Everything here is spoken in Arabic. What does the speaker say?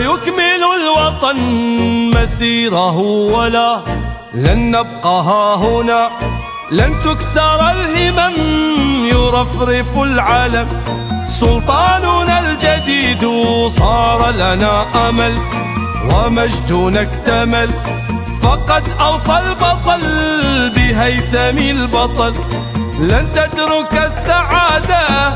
سيكمل الوطن مسيره ولا لن نبقى ها هنا، لن تكسر الهمم يرفرف العلم. سلطاننا الجديد صار لنا أمل ومجدنا اكتمل، فقد أوصى البطل بهيثم البطل لن تترك السعادة